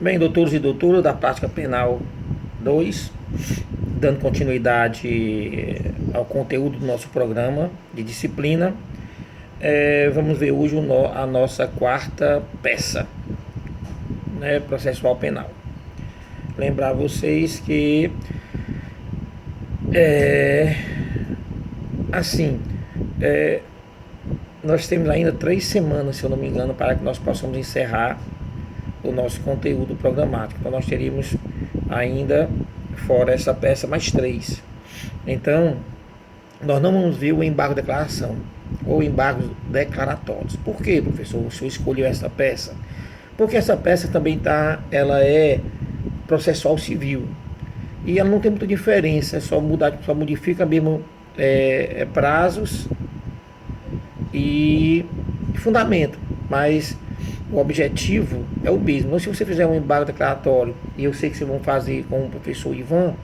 Bem, doutores e doutoras da Prática Penal 2, dando continuidade ao conteúdo do nosso programa de disciplina, vamos ver hoje a nossa quarta peça, né, processual penal. Lembrar vocês que assim, nós temos ainda 3 semanas, se eu não me engano, para que nós possamos encerrar o nosso conteúdo programático. Então nós teríamos ainda, fora essa peça, mais 3. Então, nós não vamos ver o embargo de declaração ou embargos declaratórios. Por que, professor, o senhor escolheu essa peça? Porque essa peça também ela é processual civil. E ela não tem muita diferença, só modifica mesmo prazos e fundamento. Mas o objetivo é o mesmo. Então, se você fizer um embargo declaratório, e eu sei que vocês vão fazer com o professor Ivan,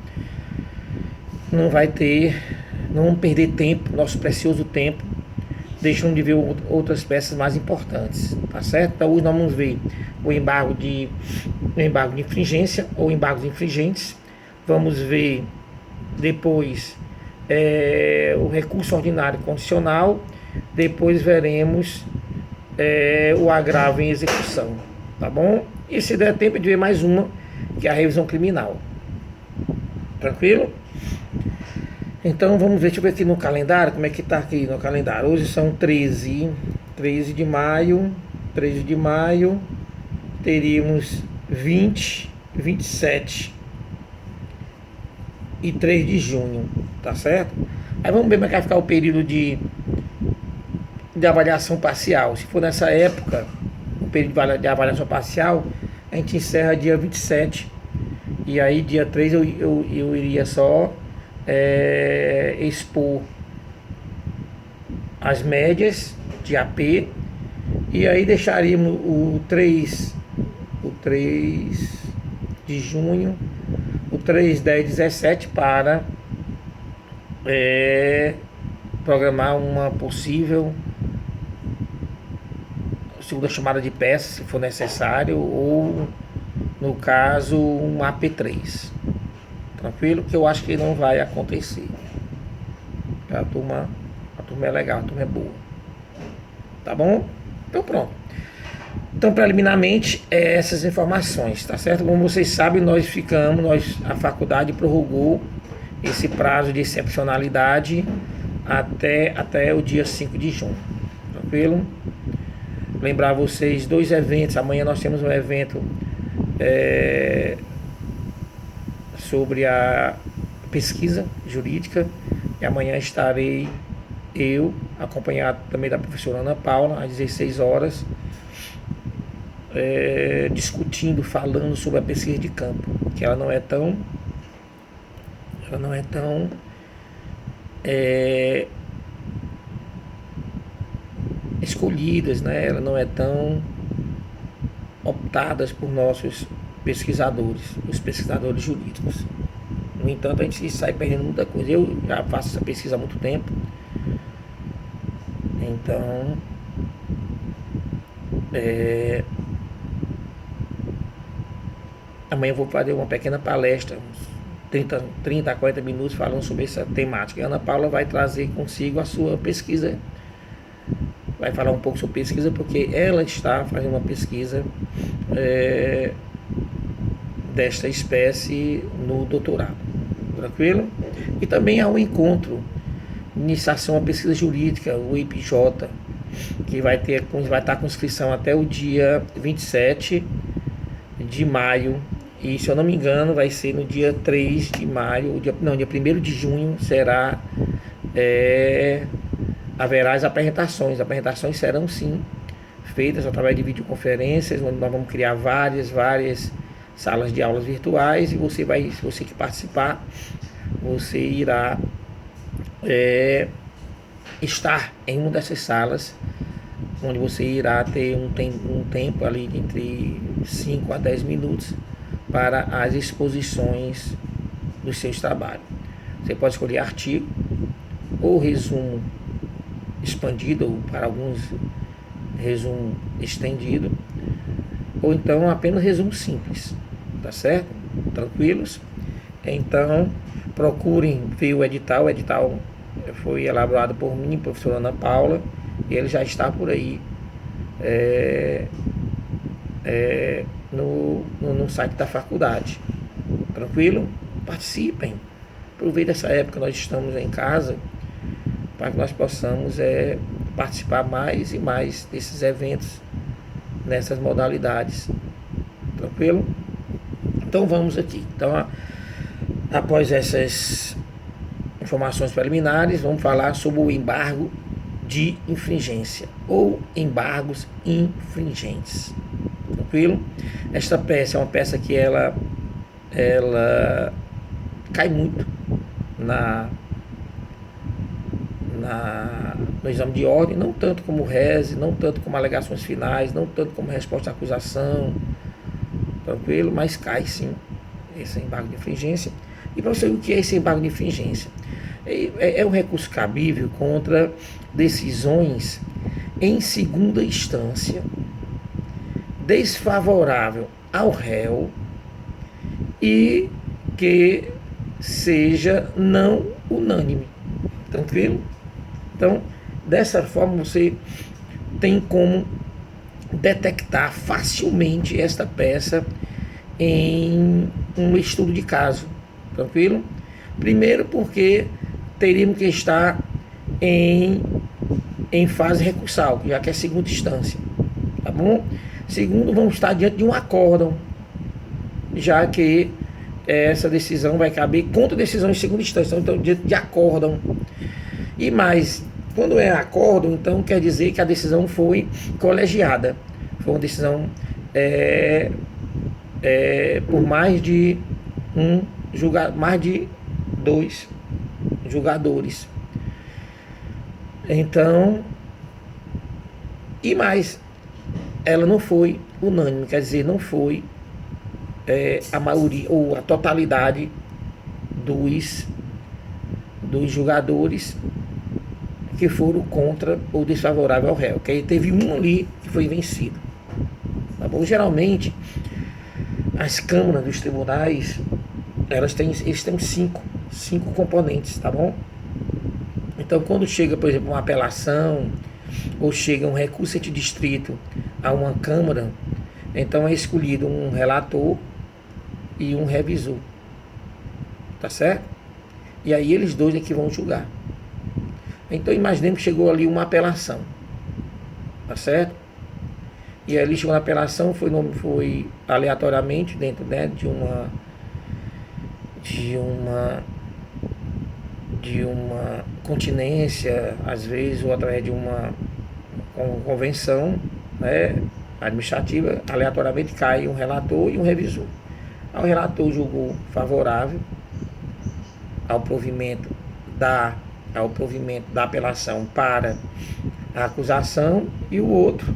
não vamos perder tempo, nosso precioso tempo, deixando de ver outras peças mais importantes, tá certo? Então hoje nós vamos ver o embargo de infringência ou embargos infringentes. Vamos ver depois o recurso ordinário condicional. Depois veremos o agravo em execução, tá bom? E se der tempo de ver mais uma, que é a revisão criminal. Tranquilo? Então vamos ver, deixa eu ver aqui no calendário, como é que tá aqui no calendário. Hoje são 13 de maio, teríamos 20, 27 e 3 de junho, tá certo? Aí vamos ver como é que vai ficar o período de avaliação parcial. Se for nessa época, o período de avaliação parcial, a gente encerra dia 27. E aí dia 3 eu iria só expor as médias de AP. E aí deixaríamos o 3 de junho, o 3, 10, 17 para programar uma possível segunda chamada de peça, se for necessário, ou no caso um AP3. Tranquilo? Que eu acho que não vai acontecer. A turma é legal, a turma é boa. Tá bom? Então pronto. Então preliminarmente essas informações, tá certo? Como vocês sabem, a faculdade prorrogou esse prazo de excepcionalidade até o dia 5 de junho. Tranquilo? Lembrar vocês 2 eventos. Amanhã nós temos um evento sobre a pesquisa jurídica, e amanhã estarei eu, acompanhado também da professora Ana Paula, às 16 horas, discutindo, falando sobre a pesquisa de campo, que ela não é tão escolhidas, né? Ela não é tão optadas por nossos pesquisadores, os pesquisadores jurídicos. No entanto, a gente sai perdendo muita coisa. Eu já faço essa pesquisa há muito tempo, então amanhã eu vou fazer uma pequena palestra, uns 30 a 40 minutos, falando sobre essa temática. E a Ana Paula vai trazer consigo a sua pesquisa, vai falar um pouco sobre pesquisa, porque ela está fazendo uma pesquisa desta espécie no doutorado. Tranquilo? E também há um encontro, iniciação à pesquisa jurídica, o IPJ, que vai estar com inscrição até o dia 27 de maio. E se eu não me engano, vai ser no dia 3 de maio, dia 1º de junho haverá as apresentações. As apresentações serão sim feitas através de videoconferências, onde nós vamos criar várias salas de aulas virtuais, e se você que participar, você irá estar em uma dessas salas, onde você irá ter um tempo ali de entre 5 a 10 minutos para as exposições dos seus trabalhos. Você pode escolher artigo ou resumo expandido, ou para alguns resumo estendido, ou então apenas resumo simples, tá certo? Tranquilos? Então, procurem ver o edital. O edital foi elaborado por mim, professora Ana Paula, e ele já está por aí no site da faculdade. Tranquilo? Participem. Aproveitem essa época que nós estamos em casa para que nós possamos participar mais e mais desses eventos nessas modalidades. Tranquilo? Então vamos aqui. Então, após essas informações preliminares, vamos falar sobre o embargo de infringência ou embargos infringentes. Tranquilo? Esta peça é uma peça que ela cai muito no exame de ordem, não tanto como reze, não tanto como alegações finais, não tanto como resposta à acusação, tranquilo, mas cai sim esse embargo de infringência. E para você, o que é esse embargo de infringência? É um recurso cabível contra decisões em segunda instância desfavorável ao réu e que seja não unânime. Tranquilo? Então, dessa forma você tem como detectar facilmente esta peça em um estudo de caso. Tranquilo? Primeiro porque teríamos que estar em fase recursal, já que é segunda instância. Tá bom? Segundo, vamos estar diante de um acórdão, já que essa decisão vai caber contra decisão em segunda instância, então diante de acórdão. E mais, quando é acórdão, então quer dizer que a decisão foi colegiada, foi uma decisão por mais de mais de 2 julgadores. Então, e mais, ela não foi unânime, quer dizer, não foi a maioria ou a totalidade dos julgadores que foram contra ou desfavorável ao réu, que aí teve um ali que foi vencido. Tá bom? Geralmente as câmaras dos tribunais eles têm cinco componentes, tá bom? Então, quando chega, por exemplo, uma apelação ou chega um recurso de distrito a uma câmara, então é escolhido um relator e um revisor, tá certo? E aí eles dois é que vão julgar. Então imaginemos que chegou ali uma apelação, tá certo? E aí ele chegou na apelação, foi aleatoriamente dentro, né, de uma continência, às vezes, ou através de uma convenção, né, administrativa, aleatoriamente cai um relator e um revisor. O relator julgou favorável ao provimento da apelação para a acusação e o outro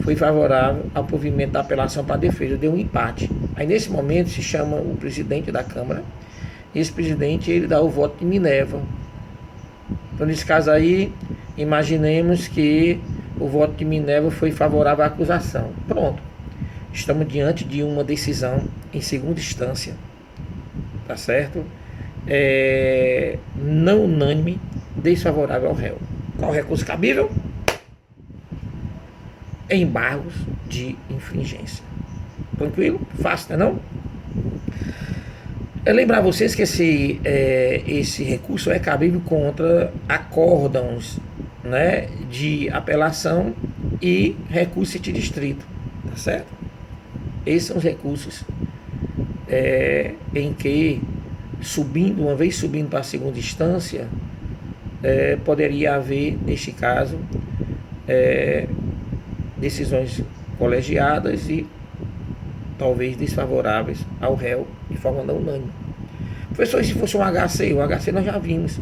foi favorável ao provimento da apelação para a defesa, deu um empate. Aí nesse momento se chama o presidente da Câmara, e esse presidente ele dá o voto de Minerva. Então nesse caso aí, imaginemos que o voto de Minerva foi favorável à acusação. Pronto, estamos diante de uma decisão em segunda instância, tá certo? Não unânime, desfavorável ao réu. Qual o recurso cabível? Embargos de infringência. Tranquilo? Fácil, não? Lembrar vocês que esse recurso é cabível contra acórdãos, né, de apelação e recurso de distrito, tá certo? Esses são os recursos em que uma vez subindo para a segunda instância, poderia haver, neste caso, decisões colegiadas e talvez desfavoráveis ao réu de forma não unânime. Professor, se fosse um HC, o HC nós já vimos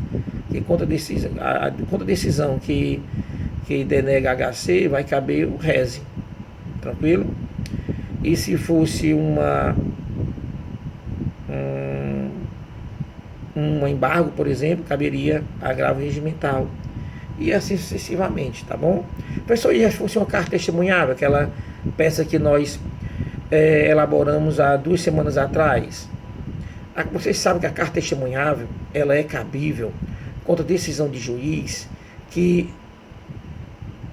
que contra a decisão que denega HC vai caber o reze, tranquilo? E se fosse um embargo, por exemplo, caberia agravo regimental. e assim sucessivamente, tá bom? Professor, e se fosse uma carta testemunhável, aquela peça que nós elaboramos há 2 semanas atrás? Vocês sabem que a carta testemunhável, ela é cabível contra decisão de juiz que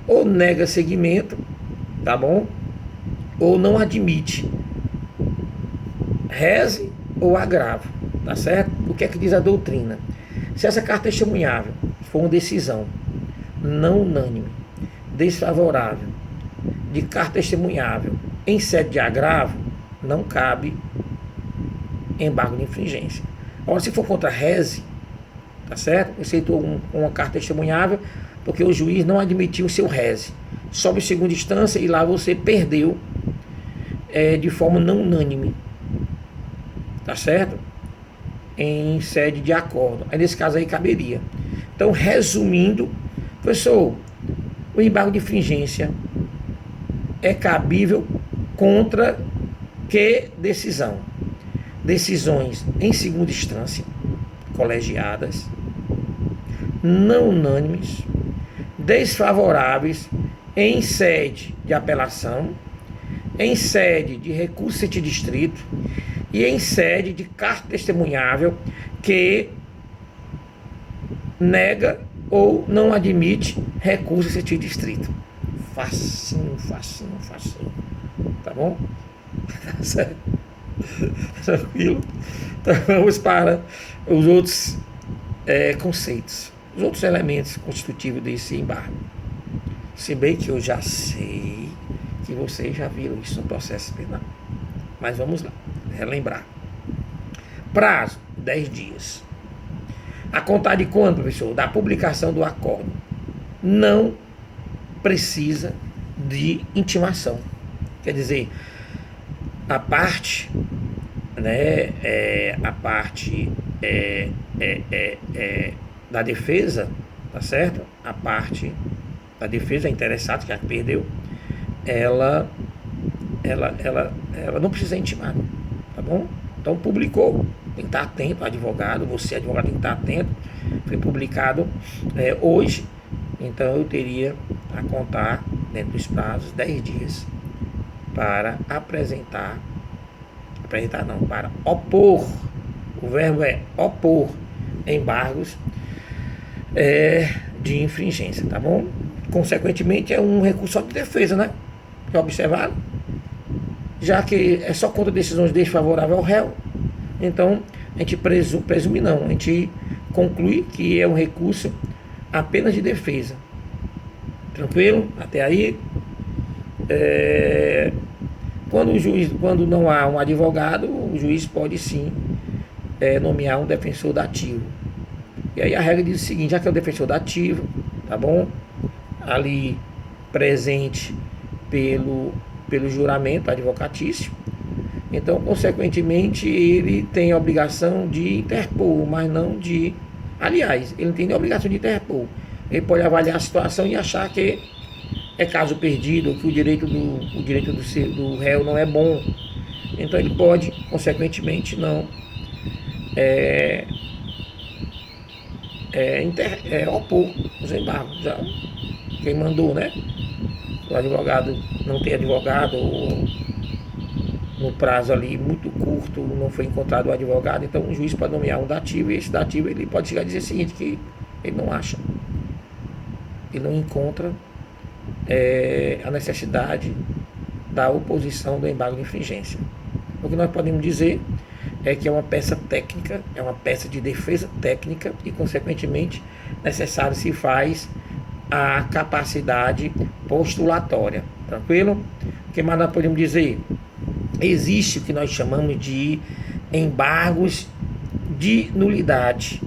ou nega seguimento, tá bom? Ou não admite reze ou agravo, tá certo? O que é que diz a doutrina? Se essa carta testemunhável for uma decisão não unânime, desfavorável, de carta testemunhável em sede de agravo, não cabe embargo de infringência. Agora, se for contra reze, tá certo? Aceitou uma carta testemunhável porque o juiz não admitiu o seu reze. Sobe segunda instância e lá você perdeu de forma não unânime, tá certo? Em sede de acordo. Aí nesse caso aí caberia. Então, resumindo, professor, o embargo de infringência é cabível contra que decisão? Decisões em segunda instância, colegiadas, não unânimes, desfavoráveis em sede de apelação, em sede de recurso sentido distrito e em sede de carta testemunhável que nega ou não admite recurso sentido distrito. Facinho, facinho, facinho. Tá bom? Tá certo? Tranquilo? Então vamos para os outros conceitos, os outros elementos constitutivos desse embargo. Se bem que eu já sei que vocês já viram isso no processo penal. Mas vamos lá, relembrar. Prazo, 10 dias. A contar de quando, professor? Da publicação do acordo. Não precisa de intimação. Quer dizer, a parte, né, da defesa, tá certo? A parte da defesa interessada, que a perdeu, ela não precisa intimar, tá bom? Então publicou, tem que estar atento, advogado, você advogado tem que estar atento, foi publicado hoje, então eu teria a contar dentro dos prazos 10 dias para para opor, o verbo é opor embargos de infringência, tá bom? Consequentemente é um recurso de defesa, né? Já observaram? Já que é só contra decisões desfavoráveis ao réu, então a gente presume não, a gente conclui que é um recurso apenas de defesa. Tranquilo? Até aí? Quando não há um advogado, o juiz pode sim nomear um defensor dativo. E aí a regra diz o seguinte: já que é o defensor dativo, tá bom? Ali presente pelo juramento advocatício, então consequentemente ele tem a obrigação de interpor, mas não de, aliás, ele não tem nem a obrigação de interpor. Ele pode avaliar a situação e achar que é caso perdido, ou que o direito do réu não é bom, então ele pode consequentemente não opor os embargos. Já quem mandou, né? O advogado não tem advogado, ou no prazo ali muito curto não foi encontrado o advogado, então o juiz pode nomear um dativo, e esse dativo ele pode chegar a dizer o seguinte, que ele não acha, ele não encontra a necessidade da oposição do embargo de infringência. O que nós podemos dizer é que é uma peça técnica, é uma peça de defesa técnica e consequentemente necessário se faz a capacidade postulatória. Tranquilo? O que mais nós podemos dizer? Existe o que nós chamamos de embargos de nulidade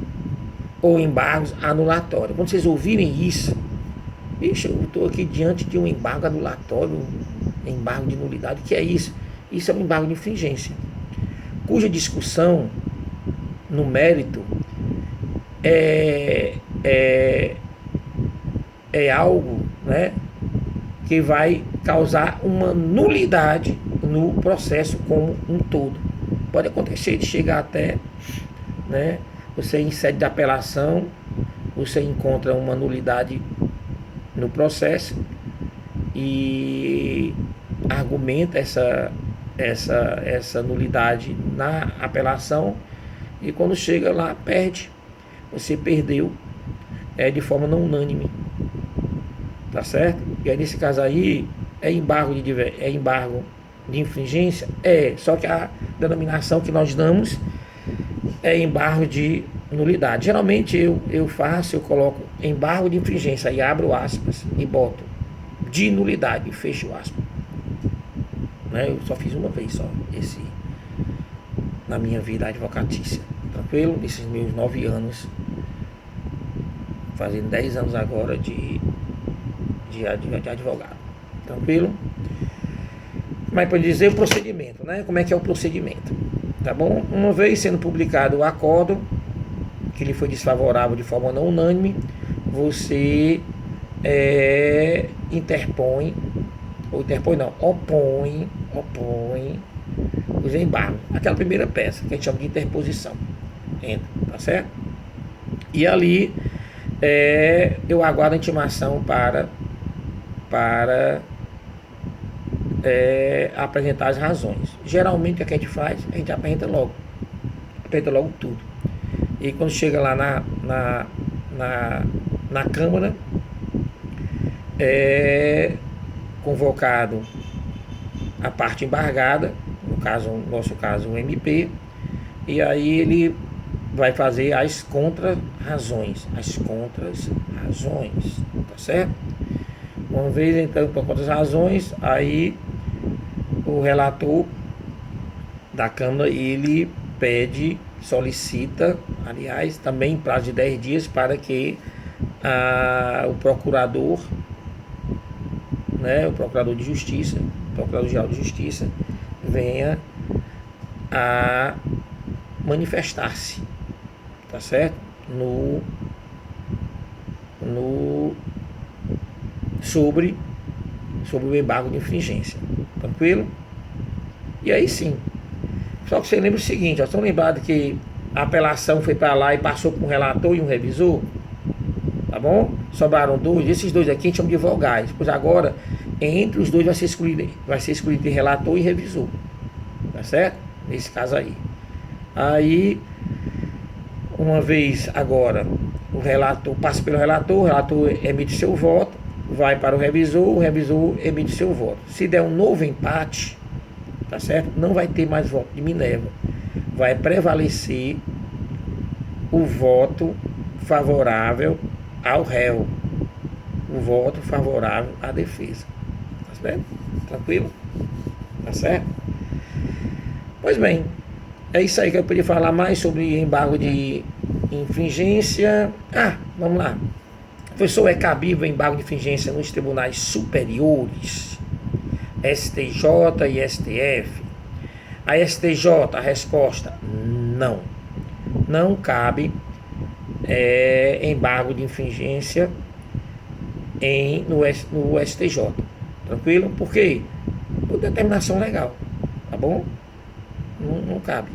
ou embargos anulatórios. Quando vocês ouvirem isso, bicho, eu estou aqui diante de um embargo anulatório, embargo de nulidade. O que é isso? Isso é um embargo de infringência, cuja discussão no mérito é algo, né, que vai causar uma nulidade no processo como um todo. Pode acontecer de chegar até, né, você em sede de apelação você encontra uma nulidade no processo e argumenta essa nulidade na apelação, e quando chega lá, perde. Você perdeu de forma não unânime, tá certo? E aí, nesse caso aí, é embargo de infringência? Só que a denominação que nós damos é embargo de nulidade. Geralmente eu coloco embargo de infringência, aí abro aspas e boto de nulidade e fecho aspas. Né? Eu só fiz uma vez só esse na minha vida advocatícia. Tranquilo? Nesses meus 9 anos, fazendo 10 anos agora de advogado. Tranquilo? Mas para dizer o procedimento, né? Como é que é o procedimento? Tá bom? Uma vez sendo publicado o acordo, que lhe foi desfavorável de forma não unânime, você opõe os embargos. Aquela primeira peça, que a gente chama de interposição. Tá certo? E ali eu aguardo a intimação para apresentar as razões. Geralmente o que a gente faz? A gente apresenta logo tudo. E quando chega lá na Câmara, convocado a parte embargada, no nosso caso o MP, e aí ele vai fazer as contra-razões, tá certo? Uma vez então com as razões, aí o relator da Câmara, ele solicita, aliás, também em prazo de 10 dias, para que o procurador, né, o procurador de justiça, o procurador-geral de justiça, venha a manifestar-se, tá certo? Sobre o embargo de infringência. Tranquilo? E aí sim. Só que você lembra o seguinte, estão lembrados que a apelação foi para lá e passou por um relator e um revisor? Tá bom? Sobraram 2, esses 2 aqui a gente chama de vogais. Pois agora, entre os 2 vai ser escolhido relator e revisor. Tá certo? Nesse caso aí. Aí, uma vez agora, o relator passa pelo relator, o relator emite seu voto, vai para o revisor emite seu voto. Se der um novo empate, tá certo? Não vai ter mais voto de Minerva. Vai prevalecer o voto favorável ao réu, o voto favorável à defesa. Tá certo? Tranquilo? Tá certo? Pois bem, é isso aí que eu podia falar mais sobre embargo de infringência. Vamos lá. Professor, é cabível embargo de infringência nos tribunais superiores, STJ e STF? A STJ, a resposta, não. Não cabe embargo de infringência no STJ. Tranquilo? Por quê? Por determinação legal. Tá bom? Não cabe.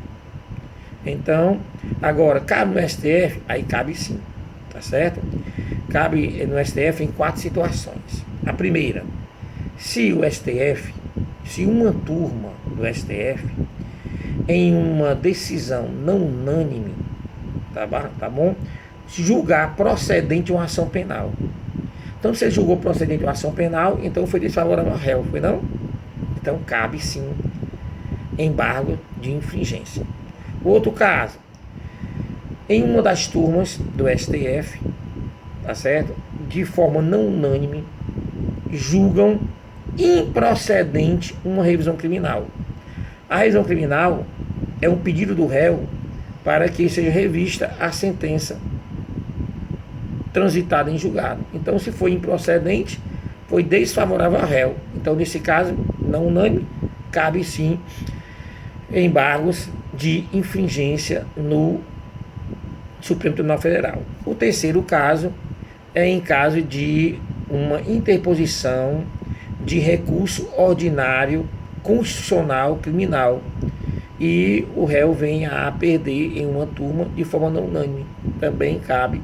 Então, agora, cabe no STF? Aí cabe sim. Tá certo? Cabe no STF em 4 situações. A primeira, se uma turma do STF, em uma decisão não unânime, tá bom? Julgar procedente uma ação penal. Então, se ele julgou procedente uma ação penal, então foi desfavorável ao réu, foi não? Então, cabe sim embargo de infringência. Outro caso, em uma das turmas do STF, tá certo? De forma não unânime, julgam improcedente uma revisão criminal. A revisão criminal é um pedido do réu para que seja revista a sentença transitada em julgado. Então, se foi improcedente, foi desfavorável ao réu. Então, nesse caso, não unânime, cabe sim embargos de infringência no Supremo Tribunal Federal. O terceiro caso é em caso de uma interposição de recurso ordinário constitucional criminal e o réu venha a perder em uma turma de forma não unânime. Também cabe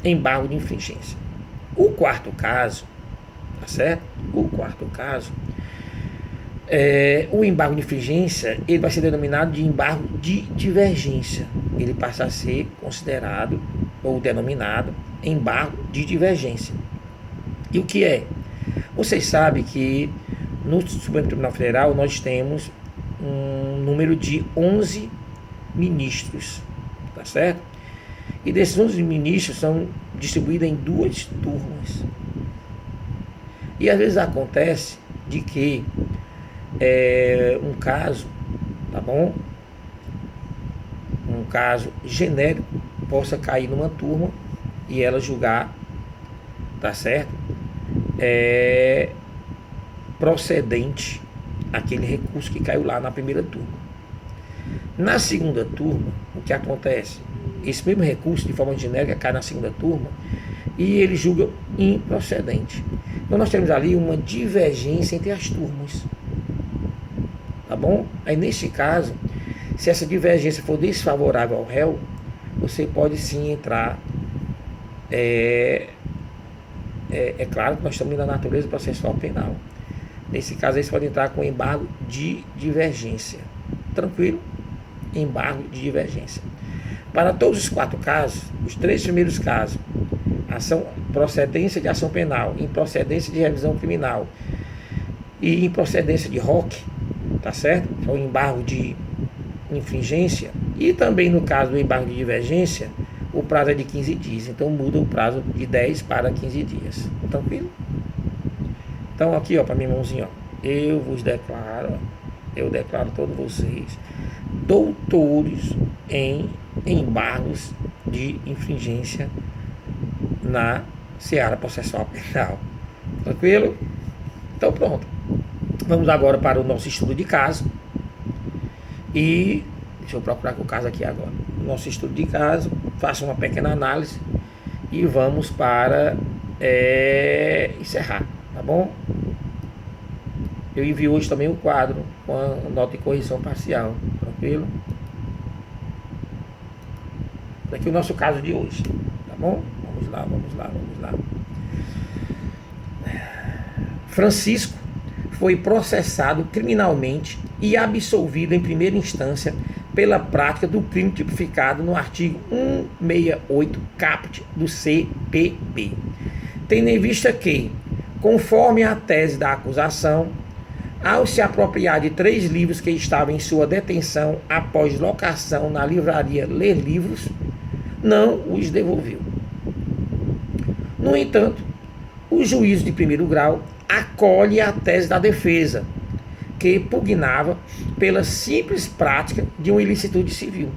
embargo de infringência. O quarto caso, tá certo? O quarto caso, o embargo de infringência, ele vai ser denominado de embargo de divergência. Ele passa a ser considerado ou denominado embargo de divergência. E o que é? Vocês sabem que no Supremo Tribunal Federal nós temos um número de 11 ministros, tá certo? E desses 11 ministros são distribuídos em 2 turmas. E às vezes acontece de que um caso, tá bom? Um caso genérico possa cair numa turma e ela julgar, tá certo? Procedente aquele recurso que caiu lá na primeira turma. Na segunda turma, o que acontece? Esse mesmo recurso, de forma genérica, cai na segunda turma e ele julga improcedente. Então nós temos ali uma divergência entre as turmas, tá bom? Aí nesse caso, se essa divergência for desfavorável ao réu, você pode sim entrar. É claro que nós estamos na natureza processual penal. Nesse caso, aí você pode entrar com embargo de divergência. Tranquilo? Embargo de divergência. Para todos os 4 casos, os 3 primeiros casos, procedência de ação penal, improcedência de revisão criminal e improcedência de ROC, tá certo? É o embargo de infringência. E também no caso do embargo de divergência, o prazo é de 15 dias. Então muda o prazo de 10 para 15 dias. Tranquilo? Então aqui, ó, para minha mãozinha, ó, eu declaro a todos vocês doutores em embargos de infringência na seara processual penal. Tranquilo? Então pronto. Vamos agora para o nosso estudo de caso. E deixa eu procurar o caso aqui agora. Nosso estudo de caso, faça uma pequena análise e vamos para encerrar, tá bom? Eu envio hoje também o quadro com a nota de correção parcial, tranquilo? Aqui o nosso caso de hoje, tá bom? Vamos lá. Francisco foi processado criminalmente e absolvido em primeira instância pela prática do crime tipificado no artigo 168 caput do CPB. Tendo em vista que, conforme a tese da acusação, ao se apropriar de 3 livros que estavam em sua detenção após locação na livraria Ler Livros, não os devolveu. No entanto, o juízo de primeiro grau acolhe a tese da defesa, que pugnava pela simples prática de uma ilicitude civil.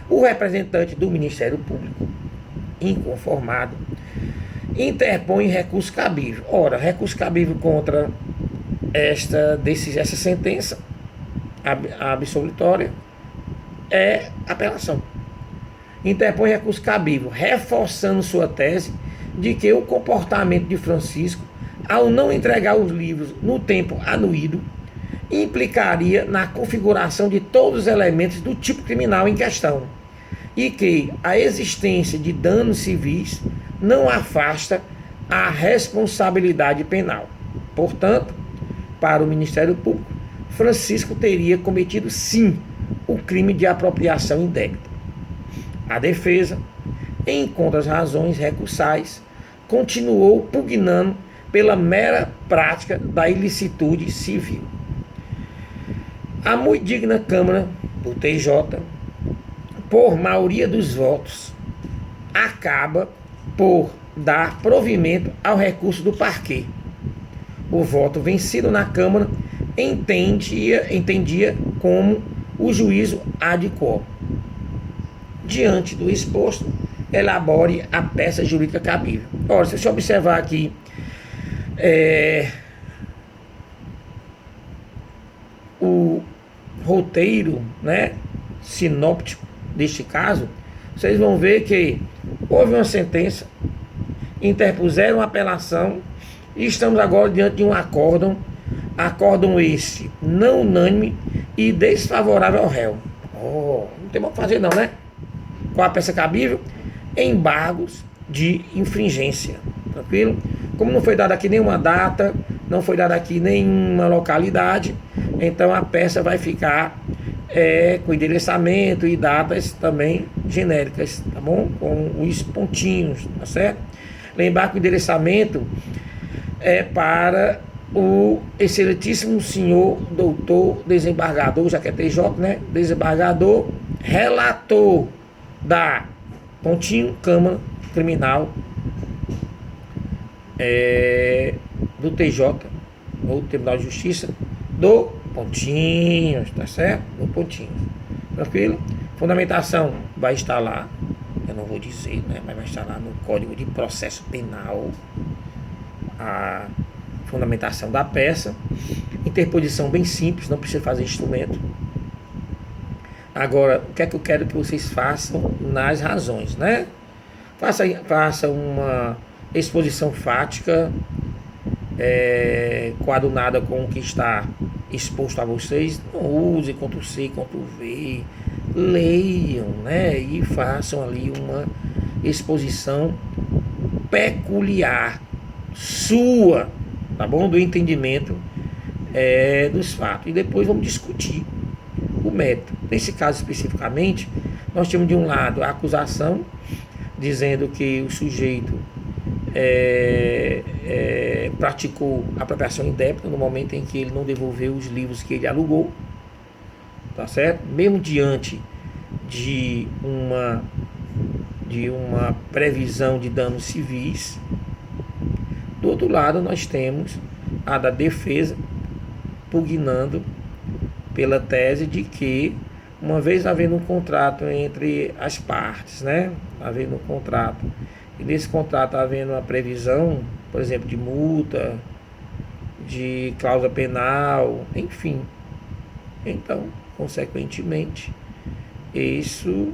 O representante do Ministério Público, inconformado, interpõe recurso cabível. Ora, recurso cabível contra essa sentença absolutória é apelação. Interpõe recurso cabível, reforçando sua tese de que o comportamento de Francisco, ao não entregar os livros no tempo anuído, implicaria na configuração de todos os elementos do tipo criminal em questão, e que a existência de danos civis não afasta a responsabilidade penal. Portanto, para o Ministério Público, Francisco teria cometido sim o crime de apropriação indébita. A defesa, em contra as razões recursais, continuou pugnando pela mera prática da ilicitude civil. A muito digna Câmara do TJ, por maioria dos votos, acaba por dar provimento ao recurso do parquê. O voto vencido na Câmara entendia como o juízo ad quo. Diante do exposto, elabore a peça jurídica cabível. Ora, se você observar aqui, o roteiro, né, sinóptico deste caso, vocês vão ver que houve uma sentença, interpuseram uma apelação e estamos agora diante de um acórdão este não unânime e desfavorável ao réu. tem mais o que fazer não, né? Qual a peça cabível? Embargos de infringência, tranquilo? Como não foi dada aqui nenhuma data, não foi dada aqui nenhuma localidade, então a peça vai ficar com endereçamento e datas também genéricas, tá bom? Com os pontinhos, tá certo? Lembrar que o endereçamento é para o excelentíssimo senhor doutor desembargador, já que é TJ, né? Desembargador, relator da pontinho Câmara Criminal do TJ, ou Tribunal de Justiça do Pontinhos, tá certo? Do Pontinhos, tranquilo? Fundamentação vai estar lá, eu não vou dizer, né? Mas vai estar lá no Código de Processo Penal, a fundamentação da peça. Interposição bem simples, não precisa fazer instrumento. Agora, o que é que eu quero que vocês façam nas razões, né? Faça uma exposição fática, coadunada com o que está exposto a vocês. Não use Ctrl+C, Ctrl+V, leiam, né? E façam ali uma exposição peculiar, sua, tá bom? Do entendimento dos fatos. E depois vamos discutir o mérito. Nesse caso especificamente, nós temos de um lado a acusação, dizendo que o sujeito praticou apropriação indébita no momento em que ele não devolveu os livros que ele alugou, tá certo? Mesmo diante de uma previsão de danos civis. Do outro lado, nós temos a da defesa, pugnando pela tese de que, uma vez havendo um contrato entre as partes, né? Havendo um contrato, e nesse contrato havendo uma previsão, por exemplo, de multa, de cláusula penal, enfim. Então, consequentemente, isso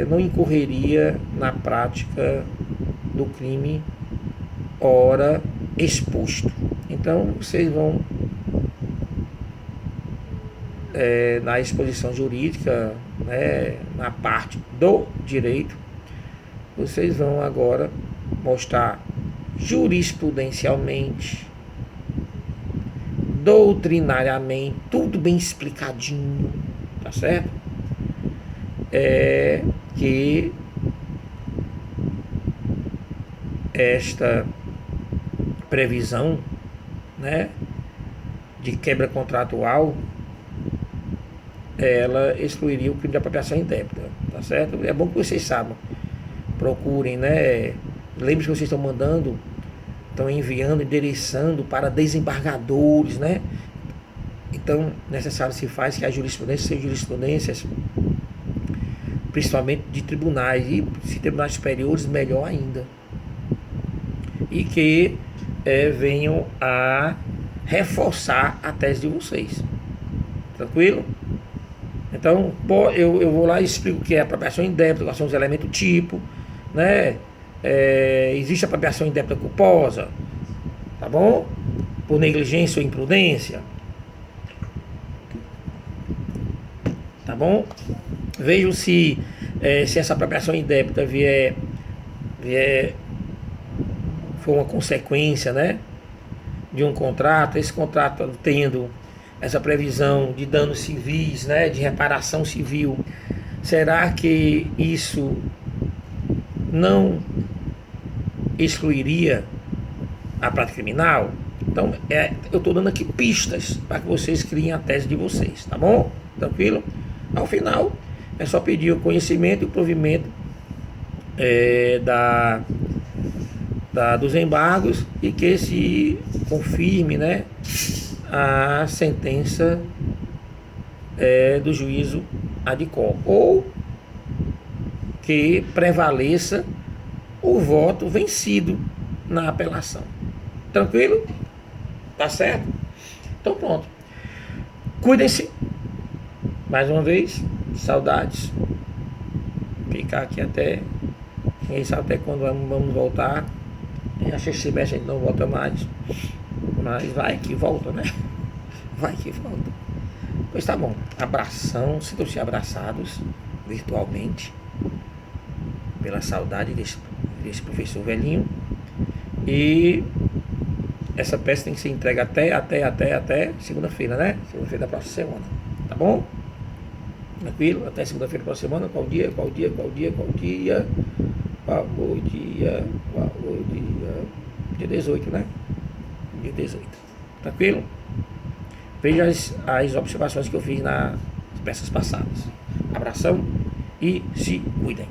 não incorreria na prática do crime ora exposto. Então, vocês vão na exposição jurídica, né, na parte do direito, vocês vão agora mostrar jurisprudencialmente, doutrinariamente, tudo bem explicadinho, tá certo? Que esta previsão, né, de quebra contratual, ela excluiria o crime de apropriação indébita, tá certo? É bom que vocês saibam, procurem, né? Lembre-se que vocês estão mandando, estão enviando, endereçando para desembargadores, né? Então, necessário se faz que a jurisprudência seja jurisprudências, principalmente de tribunais, e se tribunais superiores, melhor ainda. E que venham a reforçar a tese de vocês. Tranquilo? Então, eu vou lá e explico o que é apropriação indébita, quais são os elementos tipo, né? Existe apropriação indébita culposa, tá bom? Por negligência ou imprudência, tá bom? Vejam se essa apropriação indébita for uma consequência, né, de um contrato, esse contrato tendo essa previsão de danos civis, né, de reparação civil, será que isso não excluiria a prática criminal? Então, eu estou dando aqui pistas para que vocês criem a tese de vocês, tá bom? Tranquilo? Ao final, é só pedir o conhecimento e o provimento dos embargos, e que se confirme, né, a sentença do juízo ad quo, ou que prevaleça o voto vencido na apelação. Tranquilo? Tá certo? Então pronto. Cuidem-se. Mais uma vez, saudades. Ficar aqui até... Ninguém sabe até quando vamos voltar. Acho que esse semestre a gente não volta mais. Mas vai que volta, né? Vai que volta. Pois tá bom. Abração, sintam-se abraçados virtualmente pela saudade desse professor velhinho. E essa peça tem que ser entregue até segunda-feira, né? Segunda-feira da próxima semana. Tá bom? Tranquilo? Até segunda-feira da próxima semana. Qual dia? Dia 18, né? Dia 18. Tranquilo? Veja as observações que eu fiz nas peças passadas. Abração e se cuidem.